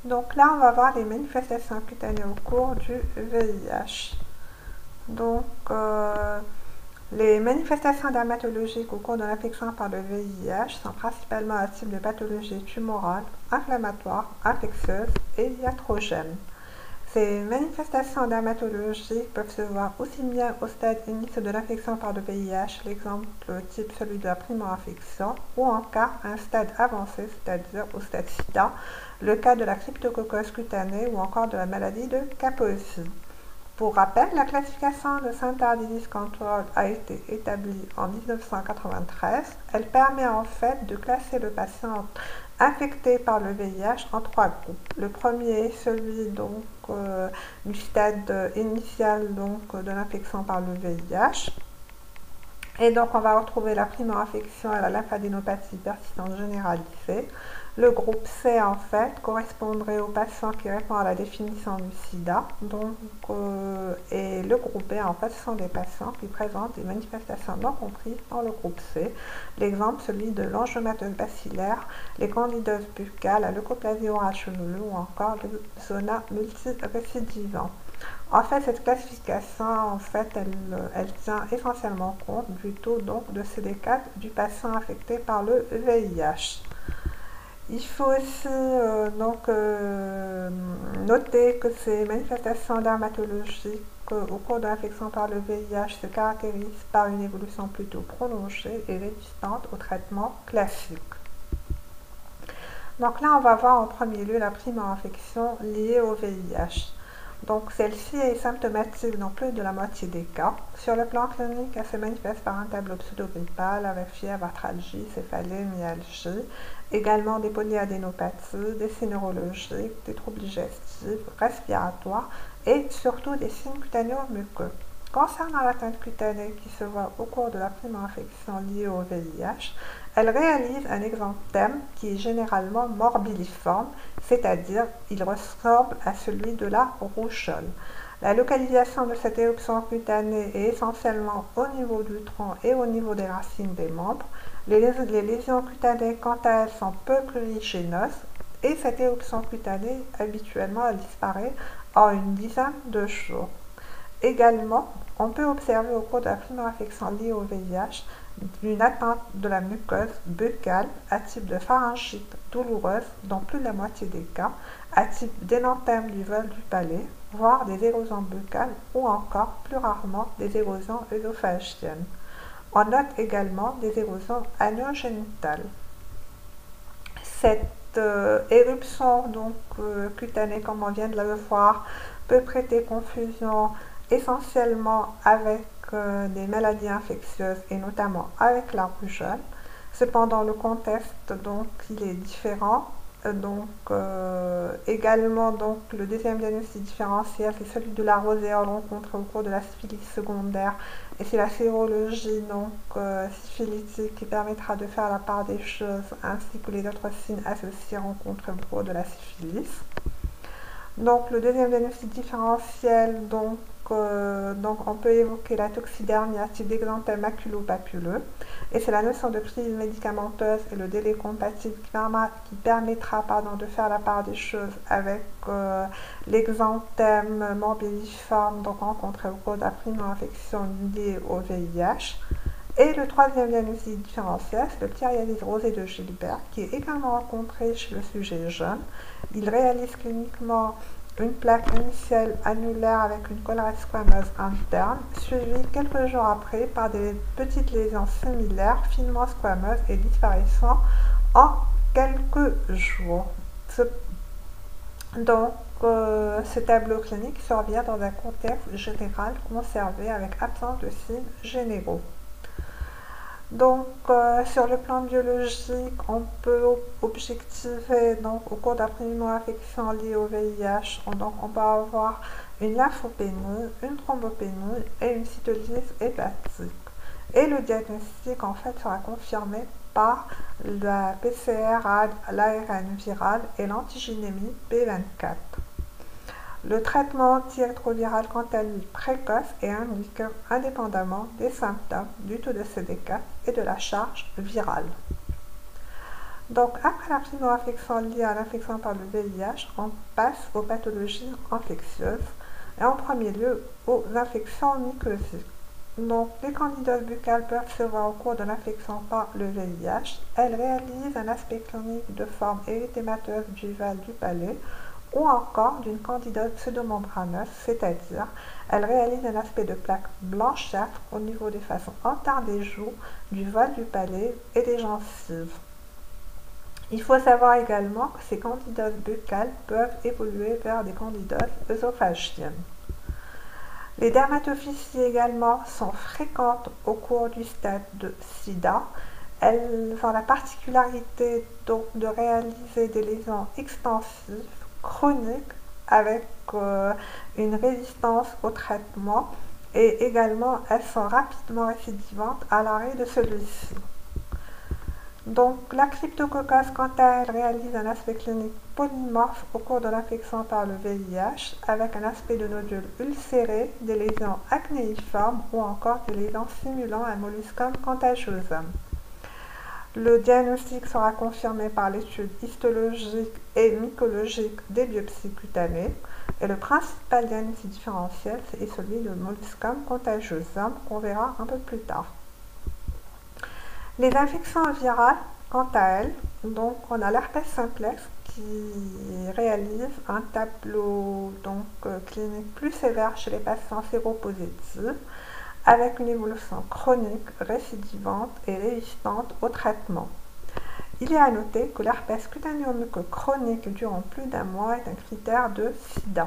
Donc là, on va voir les manifestations cutanées au cours du VIH. Donc, les manifestations dermatologiques au cours de l'infection par le VIH sont principalement un type de pathologie tumorale, inflammatoire, infectieuse et iatrogène. Ces manifestations dermatologiques peuvent se voir aussi bien au stade initial de l'infection par le VIH, l'exemple type celui de la primo-infection, ou encore à un stade avancé, c'est-à-dire au stade SIDA, le cas de la cryptococcus cutanée ou encore de la maladie de Kaposi. Pour rappel, la classification de Center Disease Control a été établie en 1993. Elle permet en fait de classer le patient infecté par le VIH en trois groupes. Le premier est celui du stade initial de l'infection par le VIH. Et donc, on va retrouver la primo-infection et la lymphadénopathie persistante généralisée. Le groupe C, en fait, correspondrait aux patients qui répondent à la définition du SIDA. Et le groupe B, en fait, ce sont des patients qui présentent des manifestations non comprises dans le groupe C. L'exemple, celui de l'angiomatose bacillaire, les candidoses buccales, la leucoplasie orale chenolue ou encore le zona multirécidivant. En fait, cette classification, elle tient essentiellement compte du taux de CD4 du patient affecté par le VIH. Il faut aussi noter que ces manifestations dermatologiques au cours de l'infection par le VIH se caractérisent par une évolution plutôt prolongée et résistante au traitement classique. Donc là, on va voir en premier lieu la primo-infection liée au VIH. Donc celle-ci est symptomatique dans plus de la moitié des cas. Sur le plan clinique, elle se manifeste par un tableau pseudo-grippal avec fièvre, arthralgie, céphalée, myalgie, également des polyadénopathies, des signes neurologiques, des troubles digestifs, respiratoires et surtout des signes cutanéo-muqueux. Concernant l'atteinte cutanée qui se voit au cours de la primo-infection liée au VIH, elle réalise un exanthème qui est généralement morbilliforme, c'est-à-dire il ressemble à celui de la rougeole. La localisation de cette éruption cutanée est essentiellement au niveau du tronc et au niveau des racines des membres. Les lésions cutanées, quant à elles, sont peu prurigineuses et cette éruption cutanée, habituellement, elle disparaît en une dizaine de jours. Également, on peut observer au cours de la primo-infection liée au VIH une atteinte de la muqueuse buccale à type de pharyngite douloureuse dans plus de la moitié des cas, à type d'énanthème du vol du palais, voire des érosions buccales ou encore, plus rarement, des érosions œsophagiennes. On note également des érosions anogénitales. Cette éruption cutanée, comme on vient de le voir, peut prêter confusion essentiellement avec des maladies infectieuses et notamment avec la rougeole. Cependant, le contexte il est différent. Également, le deuxième diagnostic différentiel, c'est celui de la roséole rencontrée au cours de la syphilis secondaire. Et c'est la sérologie syphilitique qui permettra de faire la part des choses, ainsi que les autres signes associés rencontrés au cours de la syphilis. Donc, le deuxième diagnostic différentiel, on peut évoquer la toxidermie à type d'exanthème maculo-papuleux. Et c'est la notion de prise médicamenteuse et le délai compatible qui permettra de faire la part des choses avec l'exanthème morbilliforme rencontré au cours de la primo-infection liée au VIH. Et le troisième diagnostic différentiel, c'est le psoriasis rosé de Gilbert, qui est également rencontré chez le sujet jeune. Il réalise cliniquement une plaque initiale annulaire avec une collerette squameuse interne, suivie quelques jours après par des petites lésions similaires, finement squameuses et disparaissant en quelques jours. Ce tableau clinique survient dans un contexte général conservé avec absence de signes généraux. Sur le plan biologique, on peut objectiver au cours de la primo-infection liée au VIH, on peut avoir une lymphopénie, une thrombopénie et une cytolyse hépatique. Et le diagnostic en fait sera confirmé par la PCR à l'ARN viral et l'antigénémie B24. Le traitement antirétroviral, quant à lui, précoce et indique indépendamment des symptômes, du taux de CD4 et de la charge virale. Donc, après la primo-infection liée à l'infection par le VIH, on passe aux pathologies infectieuses et en premier lieu aux infections mycosiques. Donc, les candidoses buccales peuvent se voir au cours de l'infection par le VIH. Elles réalisent un aspect clinique de forme érythémateuse du val du palais ou encore d'une candidose pseudomembraneuse, c'est-à-dire elles réalisent un aspect de plaque blanchâtre au niveau des façons internes des joues, du val du palais et des gencives. Il faut savoir également que ces candidoses buccales peuvent évoluer vers des candidoses œsophagiennes. Les dermatophysies également sont fréquentes au cours du stade de SIDA. Elles ont la particularité donc de réaliser des lésions extensives, chroniques, avec une résistance au traitement et également elles sont rapidement récidivantes à l'arrêt de celui-ci. Donc, la cryptococcus, quant à elle, réalise un aspect clinique polymorphe au cours de l'infection par le VIH, avec un aspect de nodules ulcérés, des lésions acnéiformes ou encore des lésions simulant un molluscum contagiosum. Le diagnostic sera confirmé par l'étude histologique et mycologique des biopsies cutanées, et le principal diagnostic différentiel est celui de molluscum contagiosum, qu'on verra un peu plus tard. Les infections virales, quant à elles, donc on a l'herpès simplex qui réalise un tableau clinique plus sévère chez les patients séropositifs, avec une évolution chronique, récidivante et résistante au traitement. Il est à noter que l'herpès cutanéo-muqueux chronique durant plus d'un mois est un critère de SIDA.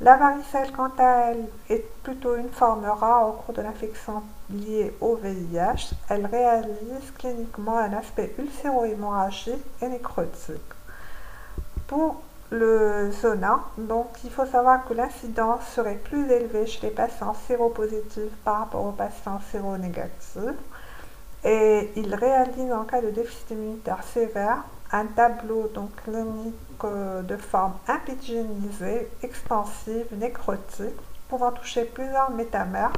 La varicelle, quant à elle, est plutôt une forme rare au cours de l'infection liée au VIH. Elle réalise cliniquement un aspect ulcéro-hémorragique et nécrotique. Pour le zona, donc il faut savoir que l'incidence serait plus élevée chez les patients séropositifs par rapport aux patients séronégatifs. Et il réalise en cas de déficit immunitaire sévère un tableau clinique de forme impétigénisée, extensive, nécrotique, pouvant toucher plusieurs métamères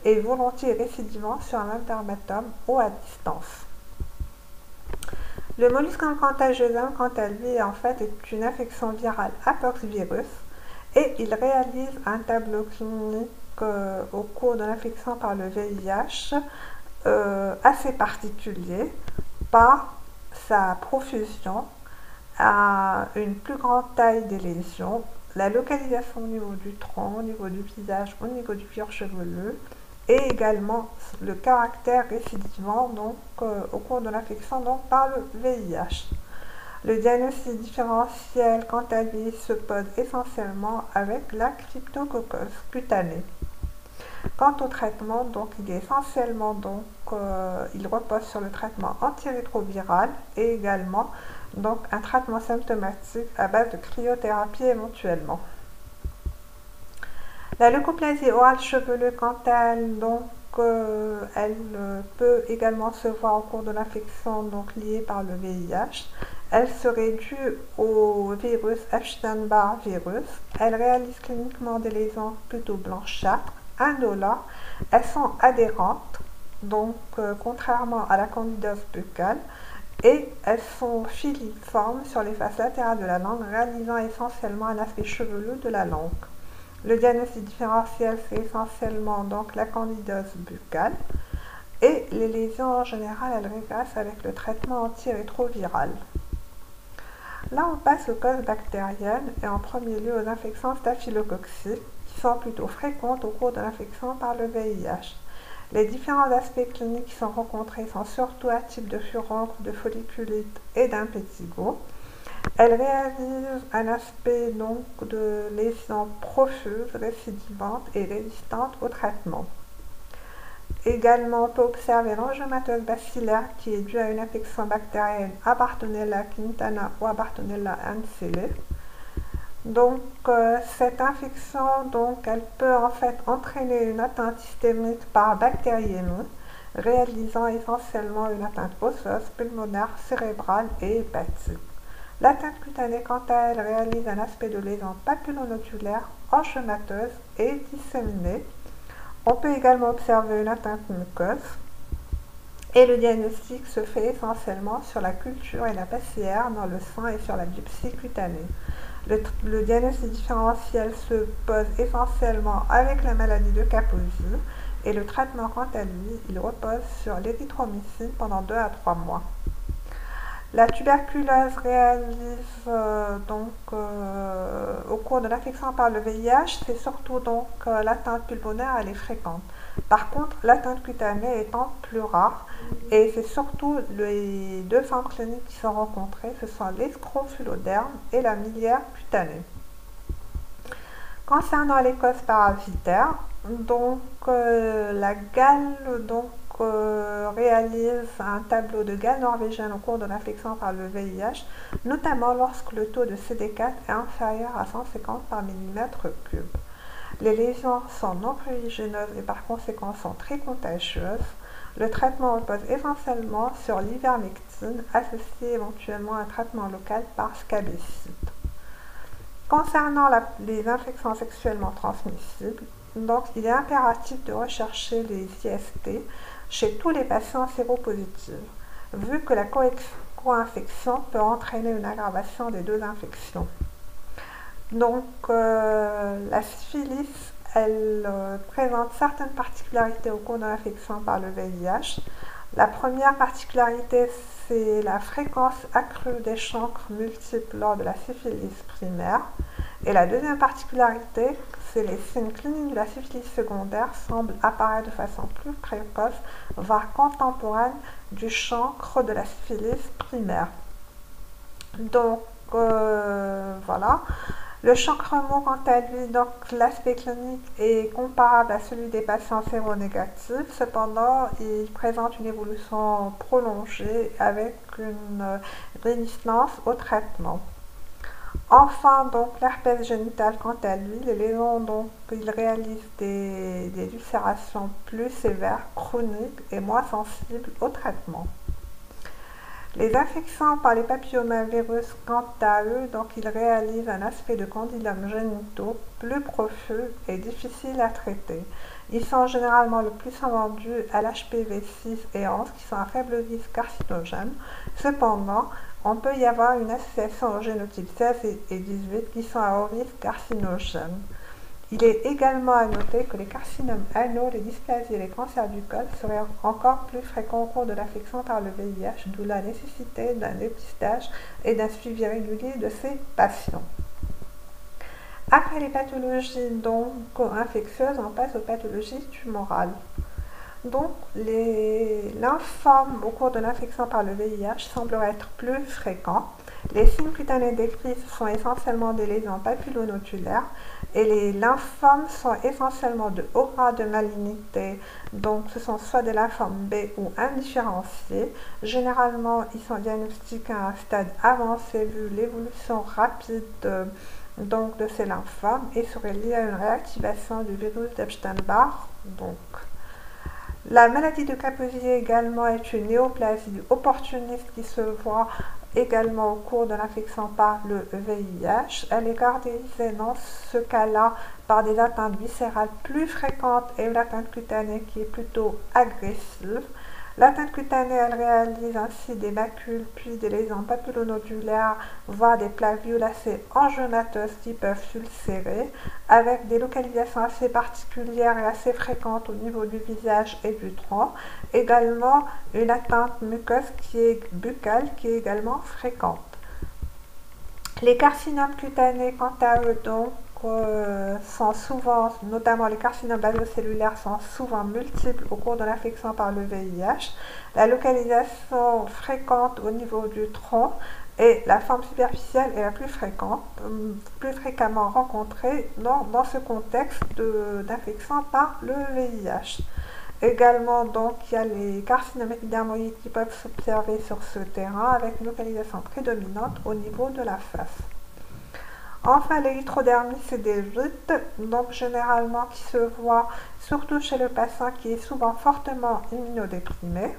et volontiers récidivant sur un même dermatome ou à distance. Le molluscum contagiosum, quant à lui, en fait, est une infection virale à poxvirus et il réalise un tableau clinique au cours de l'infection par le VIH assez particulier par sa profusion à une plus grande taille des lésions, la localisation au niveau du tronc, au niveau du visage, au niveau du cuir chevelu, et également le caractère récidivant au cours de l'infection par le VIH. Le diagnostic différentiel, quant à lui, se pose essentiellement avec la cryptococcus cutanée. Quant au traitement, il est essentiellement il repose sur le traitement antirétroviral et également un traitement symptomatique à base de cryothérapie éventuellement. La leucoplasie orale chevelue, quant à elle, elle peut également se voir au cours de l'infection liée par le VIH. Elle serait due au virus Epstein-Barr virus. Elle réalise cliniquement des lésions plutôt blanchâtres, indolores. Elles sont adhérentes, contrairement à la candidose buccale, et elles sont filiformes sur les faces latérales de la langue, réalisant essentiellement un aspect chevelu de la langue. Le diagnostic différentiel, c'est essentiellement la candidose buccale, et les lésions en général, elles régressent avec le traitement antirétroviral. Là, on passe aux causes bactériennes et en premier lieu aux infections staphylococciques qui sont plutôt fréquentes au cours de l'infection par le VIH. Les différents aspects cliniques qui sont rencontrés sont surtout un type de furoncre, de folliculite et d'impétigo. Elles réalisent un aspect de lésions profuses, récidivantes et résistantes au traitement. Également, on peut observer l'angiomatose bacillaire qui est due à une infection bactérienne à Bartonella quintana ou à Bartonella ancellé. Cette infection, elle peut en fait entraîner une atteinte systémique par bactériémie, réalisant essentiellement une atteinte osseuse, pulmonaire, cérébrale et hépatique. L'atteinte cutanée, quant à elle, réalise un aspect de lésion papillonoculaire, angiomateuse et disséminée. On peut également observer une atteinte muqueuse. Et le diagnostic se fait essentiellement sur la culture et la PCR dans le sang et sur la biopsie cutanée. Le diagnostic différentiel se pose essentiellement avec la maladie de Kaposi et le traitement, quant à lui, il repose sur l'érythromycine pendant 2 à 3 mois. La tuberculose réalise au cours de l'infection par le VIH, c'est surtout l'atteinte pulmonaire, elle est fréquente. Par contre, l'atteinte cutanée étant plus rare, et c'est surtout les deux formes cliniques qui sont rencontrées, ce sont l'escrofuloderme et la miliaire cutanée. Concernant les causes parasitaires, la gale réalise un tableau de gale norvégienne au cours de l'infection par le VIH, notamment lorsque le taux de CD4 est inférieur à 150 par millimètre cube. Les lésions sont non prurigineuses et par conséquent sont très contagieuses. Le traitement repose essentiellement sur l'ivermectine, associé éventuellement à un traitement local par scabécide. Concernant les infections sexuellement transmissibles, il est impératif de rechercher les IST chez tous les patients séropositifs, vu que la co-infection peut entraîner une aggravation des deux infections. La syphilis, elle présente certaines particularités au cours de l'infection par le VIH. La première particularité, c'est la fréquence accrue des chancres multiples lors de la syphilis primaire. Et la deuxième particularité, c'est les signes cliniques de la syphilis secondaire semblent apparaître de façon plus précoce, voire contemporaine du chancre de la syphilis primaire. Voilà. Le chancre mou, quant à lui, l'aspect clinique est comparable à celui des patients séronégatifs. Cependant, il présente une évolution prolongée avec une résistance au traitement. Enfin, l'herpès génital, quant à lui, les lésions, il réalise des ulcérations plus sévères, chroniques et moins sensibles au traitement. Les infections par les papillomavirus, quant à eux, ils réalisent un aspect de condylome génitaux plus profond et difficile à traiter. Ils sont généralement le plus souvent dus à l'HPV 6 et 11 qui sont à faible risque carcinogène. Cependant, on peut y avoir une association au génotype 16 et 18 qui sont à haut risque carcinogène. Il est également à noter que les carcinomes anaux, les dysplasies et les cancers du col seraient encore plus fréquents au cours de l'infection par le VIH, d'où la nécessité d'un dépistage et d'un suivi régulier de ces patients. Après les pathologies infectieuses, on passe aux pathologies tumorales. Les lymphomes au cours de l'infection par le VIH sembleraient être plus fréquents. Les signes cutanés décrits sont essentiellement des lésions papillonoculaires et les lymphomes sont essentiellement de haut grade de malignité, ce sont soit des lymphomes B ou indifférenciés. Généralement, ils sont diagnostiqués à un stade avancé vu l'évolution rapide de ces lymphomes et seraient liés à une réactivation du virus d'Epstein-Barr. La maladie de Kaposi également est une néoplasie opportuniste qui se voit également au cours de l'infection par le VIH. Elle est caractérisée dans ce cas-là par des atteintes viscérales plus fréquentes et une atteinte cutanée qui est plutôt agressive. L'atteinte cutanée, elle réalise ainsi des macules, puis des lésions papillonodulaires, voire des plaques violacées enjeunateuses qui peuvent s'ulcérer, avec des localisations assez particulières et assez fréquentes au niveau du visage et du tronc. Également, une atteinte muqueuse buccale qui est également fréquente. Les carcinomes cutanés, quant à eux, sont souvent, notamment les carcinomes basocellulaires, sont souvent multiples au cours de l'infection par le VIH. La localisation fréquente au niveau du tronc et la forme superficielle est la plus fréquente, plus fréquemment rencontrée dans ce contexte d'infection par le VIH. Également, il y a les carcinomes épidermoïdes qui peuvent s'observer sur ce terrain avec une localisation prédominante au niveau de la face. Enfin, l'érythrodermie, c'est des rites, généralement qui se voient surtout chez le patient qui est souvent fortement immunodéprimé.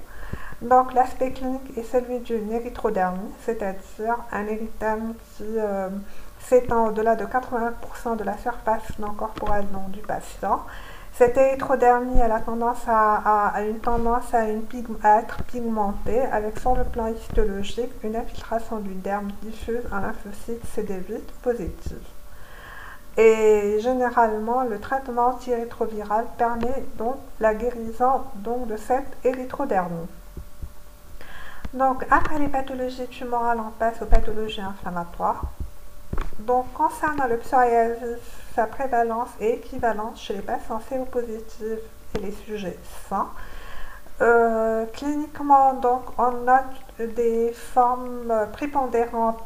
L'aspect clinique est celui d'une érythrodermie, c'est-à-dire un érythème qui s'étend au-delà de 80% de la surface corporelle du patient. Cette érythrodermie, elle a tendance à être pigmentée, avec sur le plan histologique une infiltration du derme diffuse en lymphocytes CD8 positifs. Et généralement, le traitement antirétroviral permet donc la guérison de cette érythrodermie. Donc, après les pathologies tumorales, on passe aux pathologies inflammatoires. Donc, concernant le psoriasis, sa prévalence est équivalente chez les patients séropositifs et les sujets sains. Cliniquement, donc, on note des formes prépondérantes,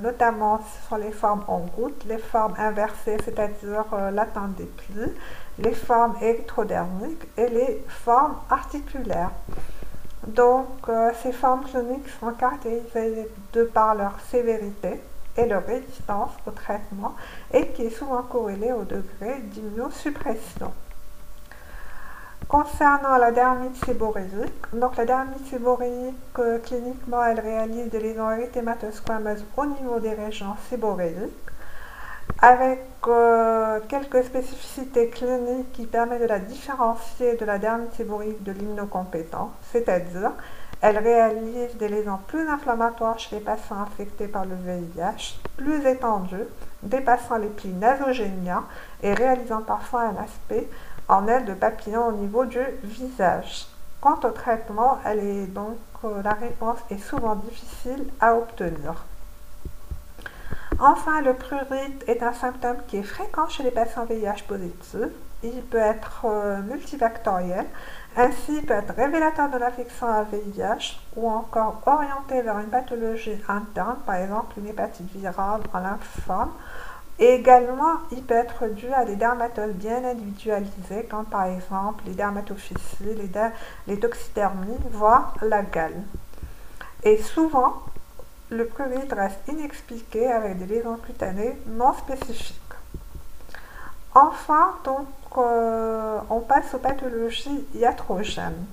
notamment sur les formes en gouttes, les formes inversées, c'est-à-dire l'atteinte des plis, les formes érythrodermiques et les formes articulaires. Donc, ces formes cliniques sont caractérisées par leur sévérité et leur résistance au traitement et qui est souvent corrélée au degré d'immunosuppression. Concernant la dermite séborrhéique, donc la dermite séborrhéique, cliniquement, elle réalise des lésions érythématosquameuses au niveau des régions séborrhéiques, avec quelques spécificités cliniques qui permettent de la différencier de la dermite séborrhéique de l'immunocompétence, c'est-à-dire elle réalise des lésions plus inflammatoires chez les patients affectés par le VIH, plus étendues, dépassant les plis nasogéniens et réalisant parfois un aspect en aile de papillon au niveau du visage. Quant au traitement, la réponse est souvent difficile à obtenir. Enfin, le prurite est un symptôme qui est fréquent chez les patients VIH positifs. Il peut être multifactoriel, ainsi il peut être révélateur de l'infection à VIH ou encore orienté vers une pathologie interne, par exemple une hépatite virale, un lymphome. Et également, il peut être dû à des dermatoses bien individualisées, comme par exemple les dermatophysies, les toxidermies, voire la gale. Et souvent, le prurite reste inexpliqué avec des lésions cutanées non spécifiques. Enfin, on passe aux pathologies iatrogènes.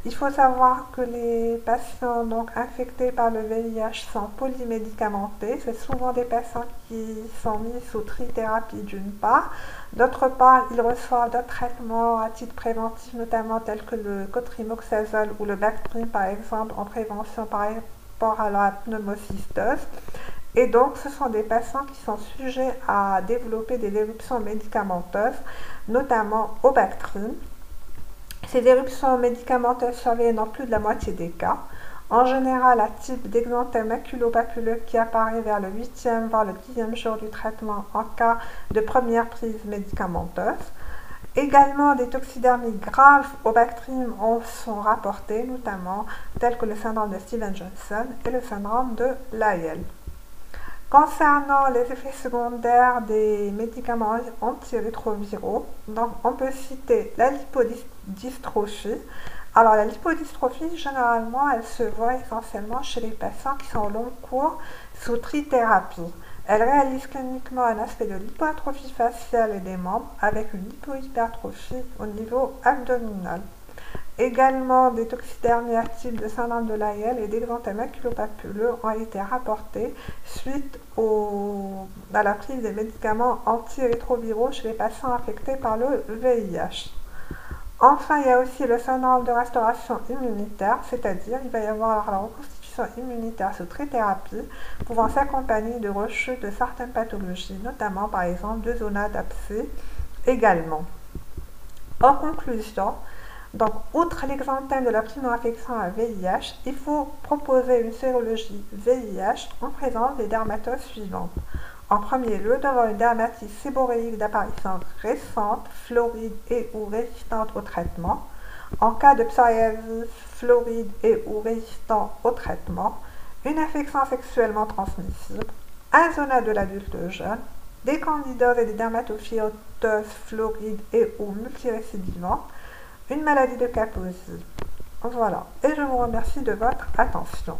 Il faut savoir que les patients infectés par le VIH sont polymédicamentés. C'est souvent des patients qui sont mis sous trithérapie d'une part. D'autre part, ils reçoivent d'autres traitements à titre préventif, notamment tels que le cotrimoxazole ou le Bactrim, par exemple, en prévention par rapport à la pneumocystose. Et donc, ce sont des patients qui sont sujets à développer des éruptions médicamenteuses, notamment au Bactrim. Ces éruptions médicamenteuses surviennent dans plus de la moitié des cas, en général à type d'exanthème maculopapuleux qui apparaît vers le 8e voire le 10e jour du traitement en cas de première prise médicamenteuse. Également, des toxidermies graves au Bactrim sont rapportées, notamment telles que le syndrome de Stevens-Johnson et le syndrome de Lyell. Concernant les effets secondaires des médicaments antirétroviraux, donc on peut citer la lipodystrophie. Alors la lipodystrophie, généralement, elle se voit essentiellement chez les patients qui sont au long cours sous trithérapie. Elle réalise cliniquement un aspect de lipoatrophie faciale et des membres avec une lipohypertrophie au niveau abdominal. Également, des toxidermies actives de syndrome de Lyell et d'exanthème maculopapuleux ont été rapportés suite à la prise des médicaments antirétroviraux chez les patients affectés par le VIH. Enfin, il y a aussi le syndrome de restauration immunitaire, c'est-à-dire il va y avoir la reconstitution immunitaire sous trithérapie, pouvant s'accompagner de rechutes de certaines pathologies, notamment par exemple de zona d'abcès également. En conclusion, donc, outre l'exanthème de la primo-infection à VIH, il faut proposer une sérologie VIH en présence des dermatoses suivantes. En premier lieu, d'avoir une dermatite séborrhéique d'apparition récente, floride et ou résistante au traitement. En cas de psoriasis floride et ou résistant au traitement, une infection sexuellement transmissible, un zona de l'adulte jeune, des candidoses et des dermatophytoses florides et ou multirécidivantes, une maladie de Kaposi. Voilà, et je vous remercie de votre attention.